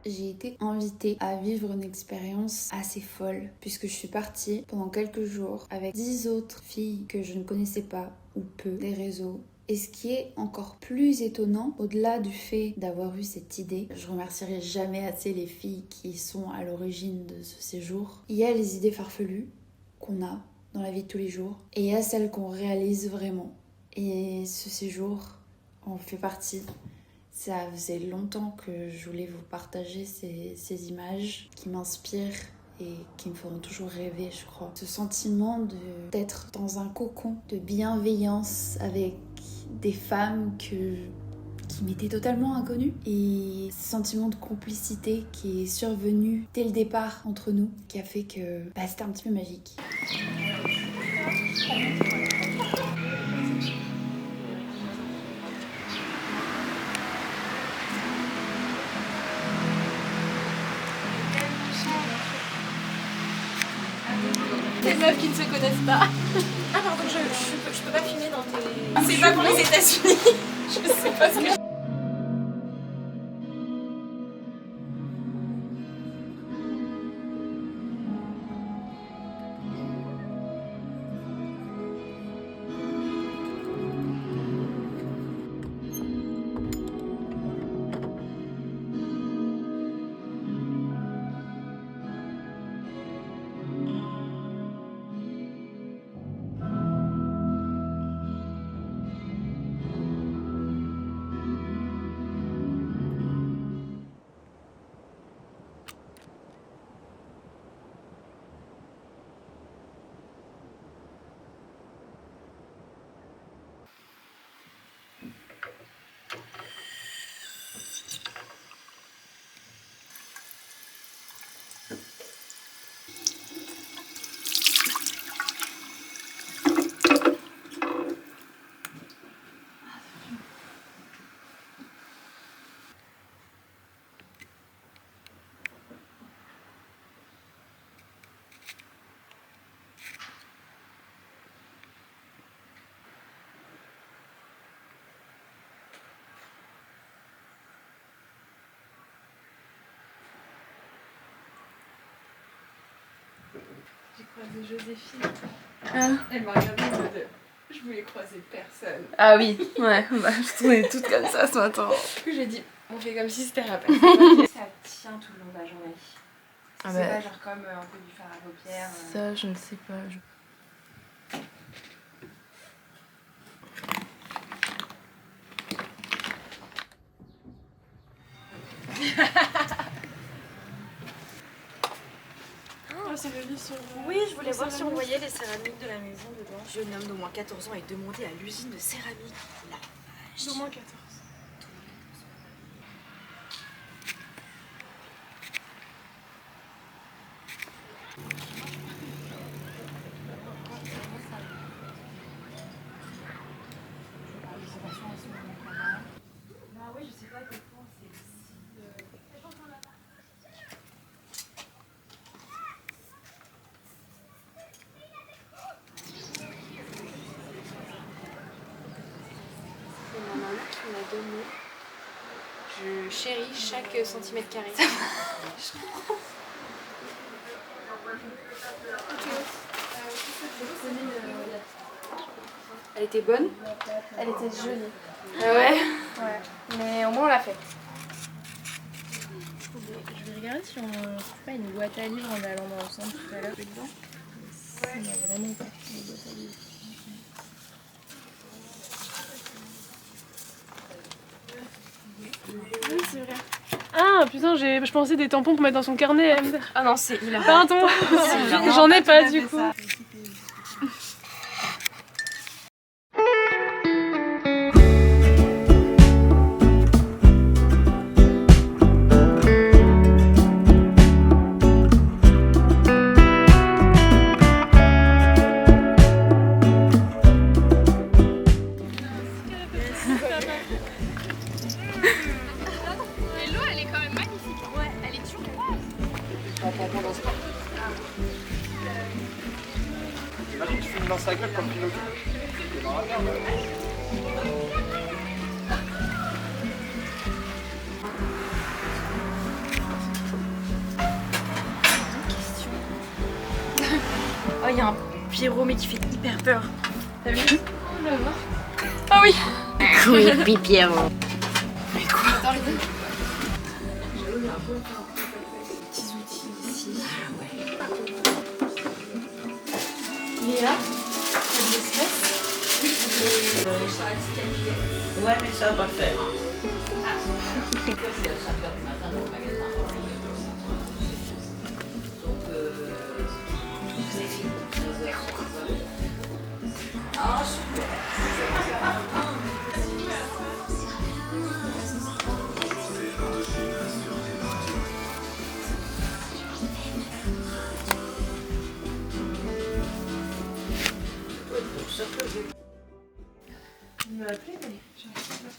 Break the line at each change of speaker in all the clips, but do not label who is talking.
j'ai été invitée à vivre une expérience assez folle puisque je suis partie pendant quelques jours avec 10 autres filles que je ne connaissais pas ou peu des réseaux. Et ce qui est encore plus étonnant, au-delà du fait d'avoir eu cette idée, je remercierai jamais assez les filles qui sont à l'origine de ce séjour. Il y a les idées farfelues qu'on a dans la vie de tous les jours et il y a celles qu'on réalise vraiment. Et ce séjour en fait partie. Ça faisait longtemps que je voulais vous partager ces images qui m'inspirent et qui me feront toujours rêver, je crois. Ce sentiment d'être dans un cocon de bienveillance avec des femmes qui m'étaient totalement inconnues. Et ce sentiment de complicité qui est survenu dès le départ entre nous, qui a fait que c'était un petit peu magique.
Des meufs qui ne se connaissent pas.
Ah pardon, je peux pas filmer dans tes...
C'est pas pour les États-Unis. Je sais pas ce que... J'ai croisé Joséphine.
Ah.
Elle m'a regardé en mode je voulais croiser personne.
Ah oui, ouais, bah je tournais toutes comme ça ce matin.
Du coup j'ai dit on fait comme si c'était rappel.
Ça tient tout le long de la journée.
Ah
C'est
bah,
pas genre comme un peu du fard à paupières.
ça je ne sais pas.
Oh, c'est le livre sur...
Oui, je voulais voir si on voyait les céramiques de la maison dedans. Jeune homme d'au moins 14 ans est demandé à l'usine de céramique. La vache.
D'au moins 14.
Bah oui, je sais pas à quel point c'est si... C'est ma maman qui me l'a donné. Je chéris chaque centimètre carré. Elle était bonne?
Elle était jolie.
Ah ouais?
Ouais. Mais au moins on l'a fait.
Je vais regarder si on trouve pas une boîte à livres en allant dans le centre tout à l'heure. Dedans. Il y a vraiment pas de boîte à livres.
Oui, c'est vrai. Ah putain, je pensais des tampons pour mettre dans son carnet.
Ah non, c'est hilarant.
Pardon, j'en ai pas du coup.
Imagine, tu fais une lance à gueule comme Pinocchio. C'est dans la merde.
il y a un Pierrot mais qui fait hyper peur.
T'as vu? On va voir.
Ah oui.
Creepy Pierrot.
Mais quoi?
Attends, les deux.
Petits outils ici.
Il est là. T'as de l'espace.
Ouais, mais ça va pas le faire.
Il m'a appelé, mais j'arrive pas.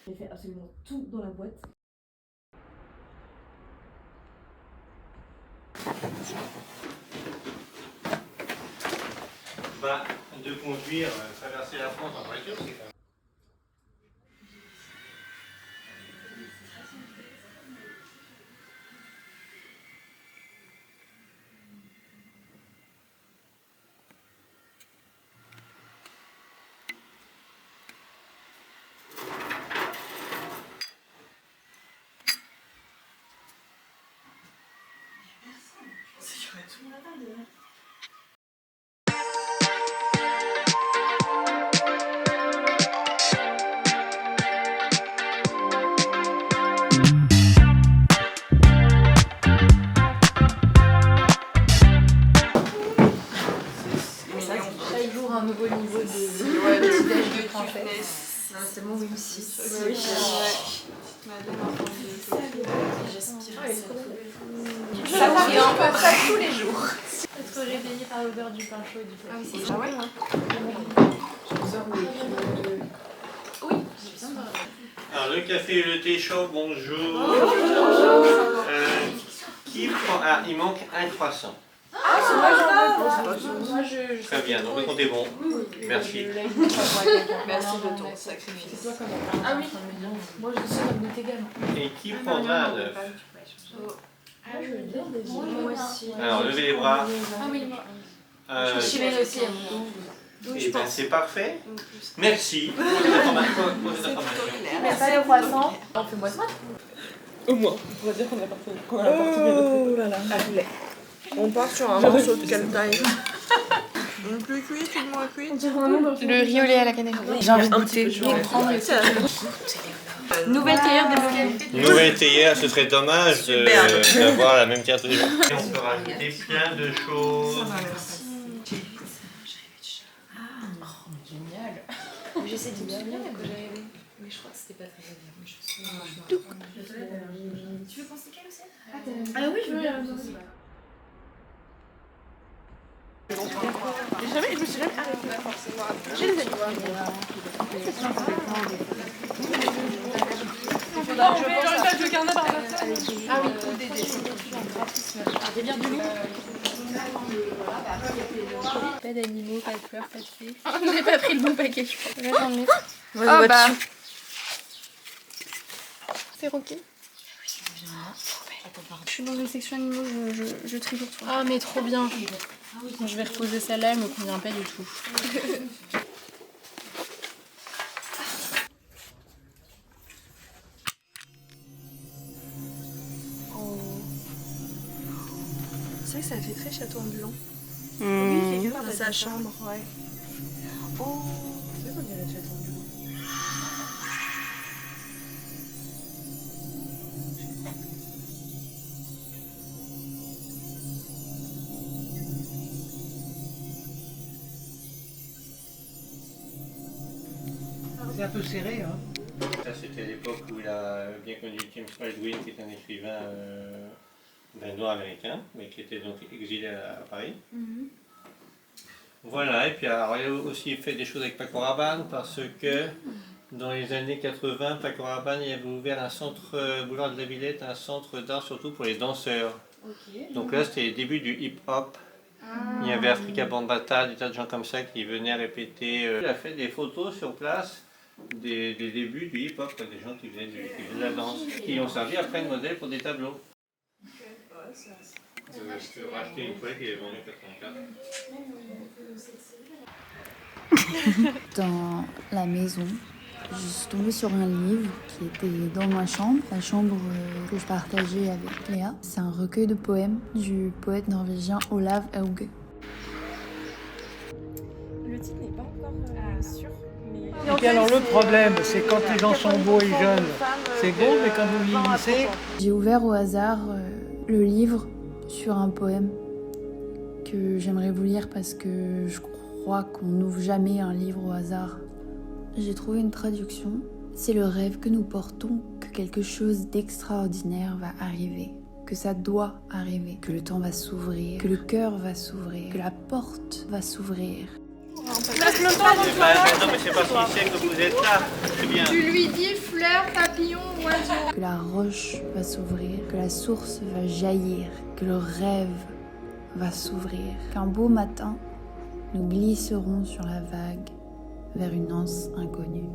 J'ai fait absolument tout dans la boîte.
Bah, de conduire, traverser la France en voiture, c'est quand même...
Chaque jour un nouveau niveau de petit-déj de princesse.
C'est tellement réussi.
Oui.
Ça m'arrive un peu ça tous les jours.
Être réveillé par l'odeur du pain chaud et du café.
Ah oui, c'est ça.
Alors, le café et le thé chaud, bonjour. Qui prend... Ah, il manque un croissant.
Ah, c'est moi j'en veux. Moi je.
Très bien, donc le compte est bon. Merci.
Merci de ton sacrifice.
C'est toi comme Ah oui. Moi je suis comme de également.
Et qui prendra un œuf?
Ah je veux dire des
Moi aussi.
Alors, levez les bras.
Ah oui, moi.
Euh,
Je suis aussi.
Eh ben, c'est parfait. Merci pour les informations.
Mais pas les croissants. On fait moitié.
Au moins, on pourrait dire qu'on a parti bien notre...
Oh là là. On part sur un morceau de quelle taille? Une plus cuite, une moins cuite?
Le riz au lait à la cannelle. J'ai envie de goûter. Nouvelle théière débloquée.
Nouvelle théière, ce serait dommage d'avoir la même théière tous les jours. Et on peut rajouter plein de choses.
Génial.
J'essaie de bien que j'avais aimé. Mais je crois que c'était pas très agréable. Tu veux qu'on s'écale aussi?
Ah oui, je veux bien.
Jamais, je me suis jamais arrêtée là, forcément. J'ai des amis.
Ah oui, ou des bières de loup. Pas d'animaux, pas de fleurs, pas de fées. J'ai pas pris le bon paquet, je crois. Là, j'en mets.
Oh bah.
C'est roqué. Je suis dans une section animaux, je trie pour toi.
Ah mais trop bien. Je vais reposer celle-là, elle me convient pas du tout.
C'est vrai que ça fait très château ambulant. Oui, dans sa chambre, ouais. Oh, c'est vrai qu'on dirait château ambulant.
C'est un peu serré, hein.
Ça, c'était à l'époque où il a bien connu James Baldwin, qui est un écrivain noir américain, mais qui était donc exilé à Paris. Voilà, et puis alors, il a aussi fait des choses avec Paco Rabanne, parce que dans les années 80, Paco Rabanne il avait ouvert un centre, boulevard de la Villette, un centre d'art surtout pour les danseurs. Donc là, c'était les débuts du hip-hop. Il y avait Africa Bambaataa, des tas de gens comme ça qui venaient répéter. Il a fait des photos sur place des débuts du hip-hop, des gens qui faisaient de la danse, qui ont servi après de modèle pour des tableaux. Je peux racheter une toile qui est vendue en 84.
Dans la maison, je suis tombée sur un livre qui était dans ma chambre, la chambre que je partageais avec Léa. C'est un recueil de poèmes du poète norvégien Olav Hauge.
Le titre n'est pas encore sûr.
Et puis alors le problème, c'est quand les gens sont beaux et jeunes, c'est beau, mais quand vous vieillissez...
J'ai ouvert au hasard le livre sur un poème que j'aimerais vous lire parce que je crois qu'on n'ouvre jamais un livre au hasard. J'ai trouvé une traduction. C'est le rêve que nous portons que quelque chose d'extraordinaire va arriver, que ça doit arriver, que le temps va s'ouvrir, que le cœur va s'ouvrir, que la porte va s'ouvrir.
Non, mais c'est parce qu'il sait que vous êtes là, c'est bien.
Tu lui dis fleurs, papillons, oiseaux.
Que la roche va s'ouvrir, que la source va jaillir, que le rêve va s'ouvrir. Qu'un beau matin, nous glisserons sur la vague vers une anse inconnue.